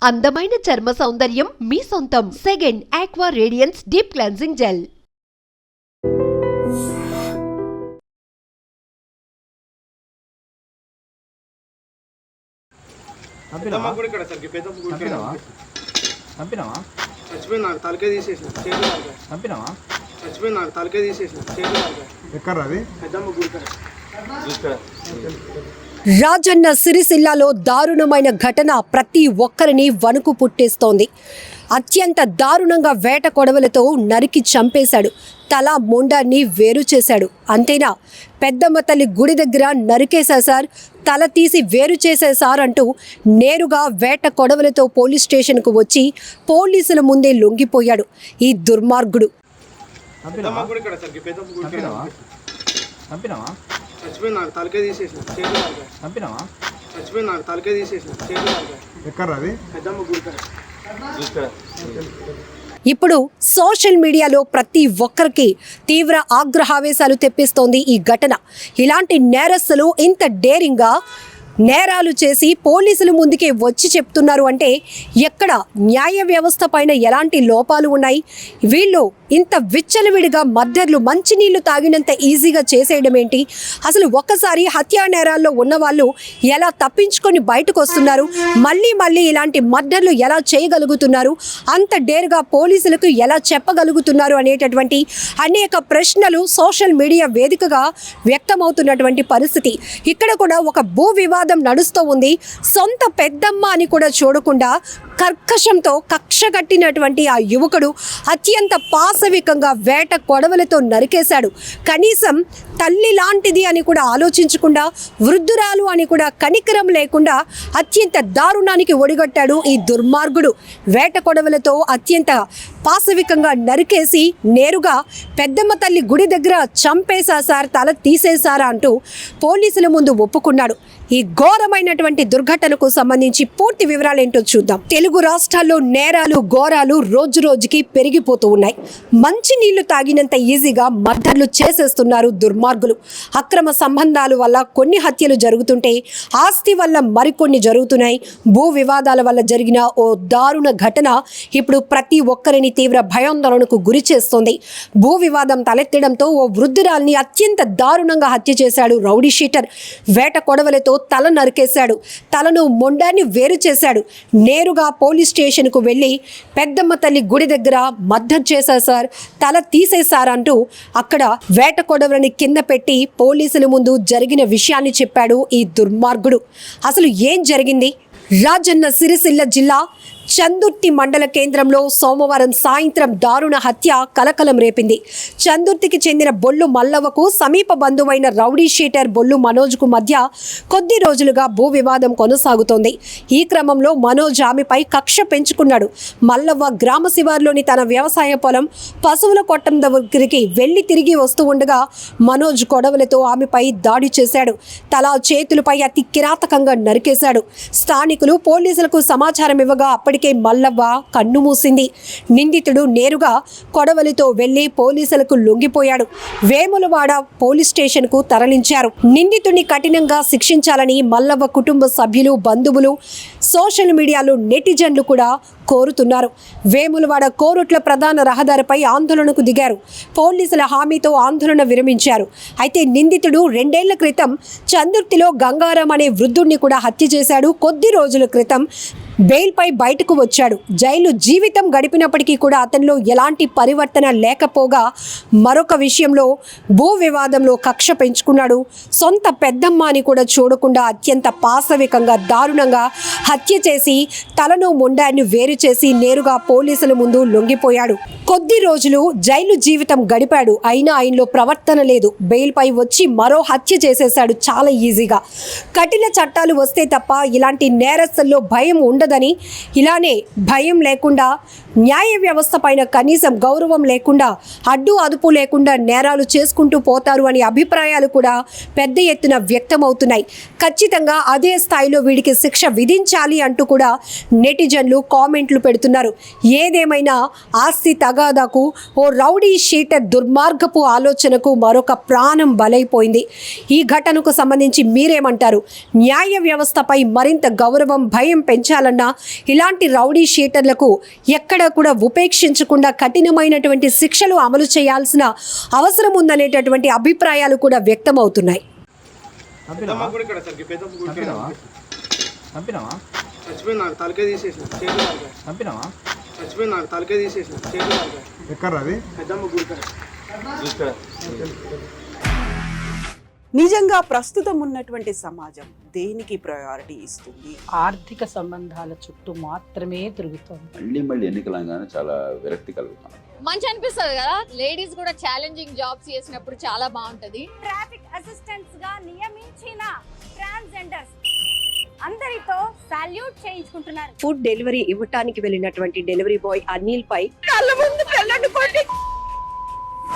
అందమైన చర్మ సౌందర్యం మీ సొంతం. Second aqua radiance deep cleansing gel. Rajanna సిరిసిల్లాలో దారుణమైన ఘటన ప్రతి ఒక్కరిని వణుకు పుట్టిస్తోంది. అత్యంత దారుణంగా వేట కొడవలతో నరికి చంపేశాడు. తల మొండాన్ని వేరు చేశాడు. అంతేనా, పెద్దమ్మ తల్లి గుడి దగ్గర నరికేశా సార్, తల తీసి వేరు చేసే సార్ అంటూ నేరుగా వేట కొడవలతో పోలీస్ స్టేషన్కు వచ్చి పోలీసుల ముందే లొంగిపోయాడు ఈ దుర్మార్గుడు. ఇప్పుడు సోషల్ మీడియాలో ప్రతి ఒక్కరికి తీవ్ర ఆగ్రహావేశాలు తెప్పిస్తోంది ఈ ఘటన. ఇలాంటి నేరస్తులు ఇంత డేరింగ్గా నేరాలు చేసి పోలీసుల ముందుకే వచ్చి చెప్తున్నారు అంటే ఎక్కడ న్యాయ వ్యవస్థ పైన ఎలాంటి లోపాలు ఉన్నాయి? వీళ్ళు ఇంత విచ్చలవిడిగా మర్డర్లు మంచినీళ్లు తాగినంత ఈజీగా చేసేయడం ఏంటి? అసలు ఒక్కసారి హత్యా నేరాల్లో ఉన్నవాళ్ళు ఎలా తప్పించుకొని బయటకు వస్తున్నారు? మళ్ళీ ఇలాంటి మర్డర్లు ఎలా చేయగలుగుతున్నారు? అంత డేర్గా పోలీసులకు ఎలా చెప్పగలుగుతున్నారు అనేటటువంటి అనేక ప్రశ్నలు సోషల్ మీడియా వేదికగా వ్యక్తమవుతున్నటువంటి పరిస్థితి. ఇక్కడ కూడా ఒక భూ వివాదం నడుస్తూ ఉంది. సొంత పెద్దమ్మ అని కూడా చూడకుండా కర్కశంతో కక్ష కట్టినటువంటి ఆ యువకుడు అత్యంత పాశవికంగా వేట కొడవలతో నరికేశాడు. కనీసం తల్లి లాంటిది అని కూడా ఆలోచించకుండా, వృద్ధురాలు అని కూడా కనికరం లేకుండా అత్యంత దారుణానికి ఒడిగట్టాడు ఈ దుర్మార్గుడు. వేట కొడవలతో అత్యంత పాశవికంగా నరికేసి నేరుగా పెద్దమ్మ తల్లి గుడి దగ్గర చంపేశా సార్, తల తీసేశారా అంటూ పోలీసుల ముందు ఒప్పుకున్నాడు. ఈ ఘోరమైనటువంటి దుర్ఘటనకు సంబంధించి పూర్తి వివరాలు ఏంటో చూద్దాం. తెలుగు రాష్ట్రాల్లో నేరాలు ఘోరాలు రోజు రోజుకి పెరిగిపోతూ ఉన్నాయి. మంచి నీళ్లు తాగినంత ఈజీగా మర్డర్లు చేసేస్తున్నారు దుర్మార్గులు. అక్రమ సంబంధాల వల్ల కొన్ని హత్యలు జరుగుతుంటే ఆస్తి వల్ల మరికొన్ని జరుగుతున్నాయి. భూ వివాదాల వల్ల జరిగిన ఓ దారుణ ఘటన ఇప్పుడు ప్రతి ఒక్కరిని తీవ్ర భయాందోళనకు గురి చేస్తోంది. భూ వివాదం తలెత్తడంతో ఓ వృద్ధురాల్ని అత్యంత దారుణంగా హత్య చేశాడు రౌడీ షీటర్. వేట కొడవలతో తల నరికేశాడు. తలను మొండాన్ని వేరు చేశాడు. నేరుగా పోలీస్ స్టేషన్కు వెళ్ళి పెద్దమ్మ తల్లి గుడి దగ్గర మర్డర్ చేశా సార్, తల తీసేశారంటూ అక్కడ వేట కొడవలని కింద పెట్టి పోలీసుల ముందు జరిగిన విషయాన్ని చెప్పాడు ఈ దుర్మార్గుడు. అసలు ఏం జరిగింది? రాజన్న సిరిసిల్ల జిల్లా చందుర్తి మండల కేంద్రంలో సోమవారం సాయంత్రం దారుణ హత్య కలకలం రేపింది. చందుర్తికి చెందిన బొల్లు మల్లవ్వకు సమీప బంధువైన రౌడీ షీటర్ బొల్లు మనోజ్కు మధ్య కొద్ది రోజులుగా భూ వివాదం కొనసాగుతోంది. ఈ క్రమంలో మనోజ్ ఆమెపై కక్ష పెంచుకున్నాడు. మల్లవ్వ గ్రామ శివార్లోని తన వ్యవసాయ పొలం పశువుల కొట్టం దగ్గరికి వెళ్లి తిరిగి వస్తూ ఉండగా మనోజ్ కొడవలతో ఆమెపై దాడి చేశాడు. తల చేతులపై అతి కిరాతకంగా నరికేశాడు. స్థానికులు పోలీసులకు సమాచారం ఇవ్వగా అప్పటికే మల్లవ్వ కన్ను మూసింది. నిందితుడు నేరుగా కొడవలితో వెళ్లి పోలీసులకు లొంగిపోయాడు. వేములవాడ పోలీస్ స్టేషన్ కు తరలించారు. నిందితుడిని కఠినంగా శిక్షించాలని మల్లవ్వ కుటుంబ సభ్యులు, బంధువులు, సోషల్ మీడియాలో నెటిజన్లు కూడా కోరుతున్నారు. వేములవాడ కోరుట్ల ప్రధాన రహదారిపై ఆందోళనకు దిగారు. పోలీసుల హామీతో ఆందోళన విరమించారు. అయితే నిందితుడు 2 ఏళ్ల క్రితం చందుర్తిలో గంగారాం అనే వృద్ధుడిని కూడా హత్య చేశాడు. కొద్ది రోజుల క్రితం బెయిల్పై బయటకు వచ్చాడు. జైలు జీవితం గడిపినప్పటికీ కూడా అతనిలో ఎలాంటి పరివర్తన లేకపోగా మరొక విషయంలో భూ వివాదంలో కక్ష పెంచుకున్నాడు. సొంత పెద్దమ్మ అని కూడా చూడకుండా అత్యంత పాశవికంగా దారుణంగా హత్య చేసి తలను మొండాన్ని వేరు చేసి నేరుగా పోలీసుల ముందు లొంగిపోయాడు. కొద్ది రోజులు జైలు జీవితం గడిపాడు. అయినా ఆయనలో ప్రవర్తన లేదు. బెయిల్పై వచ్చి మరో హత్య చేసేశాడు చాలా ఈజీగా. కఠిన చట్టాలు వస్తే తప్ప ఇలాంటి నేరస్తుల్లో భయం ఉండదని, ఇలానే భయం లేకుండా న్యాయ వ్యవస్థ పైన కనీసం గౌరవం లేకుండా, అడ్డు అదుపు లేకుండా నేరాలు చేసుకుంటూ పోతారు అనే అభిప్రాయాలు కూడా పెద్ద ఎత్తున వ్యక్తమవుతున్నాయి. ఖచ్చితంగా అదే స్థాయిలో వీడికి శిక్ష విధించాలి అంటూ కూడా నెటిజన్లు కామెంట్లు పెడుతున్నారు. ఏదేమైనా ఆస్తి తగాదాకు ఓ రౌడీ షీటర్ దుర్మార్గపు ఆలోచనకు మరొక ప్రాణం బలైపోయింది. ఈ ఘటనకు సంబంధించి మీరేమంటారు? న్యాయ వ్యవస్థపై మరింత గౌరవం, భయం పెంచాలన్న చేయాలన్నా ఇలాంటి రౌడీ షీటర్లకు ఎక్కడ కూడా ఉపేక్షించకుండా కఠినమైనటువంటి శిక్షలు అమలు చేయాల్సిన అవసరం ఉందనేటటువంటి అభిప్రాయాలు కూడా వ్యక్తమవుతున్నాయి. నిజంగా ప్రస్తుతం ఉన్నటువంటి సమాజం దేనికి ప్రయారిటీ ఇస్తుంది? ఆర్థిక సంబంధాల చుట్టూ మాత్రమే తిరుగుతోంది. మళ్ళీ ఎన్నికలంగానే చాలా విరక్తి కలుగుతాం. మంచి అనిపిస్తుంది కదా, లేడీస్ కూడా ఛాలెంజింగ్ జాబ్స్ చేసినప్పుడు చాలా బాగుంటది. ట్రాఫిక్ అసిస్టెంట్స్ గా నియమించిన ట్రాన్స్జెండర్స్ అందరితో సాల్యూట్ చేయించుకుంటున్నారు. ఫుడ్ డెలివరీ ఇవ్వటానికి వెళ్ళినటువంటి డెలివరీ బాయ్ అనిల్ పై కళ్ళ ముందు పెళ్ళండి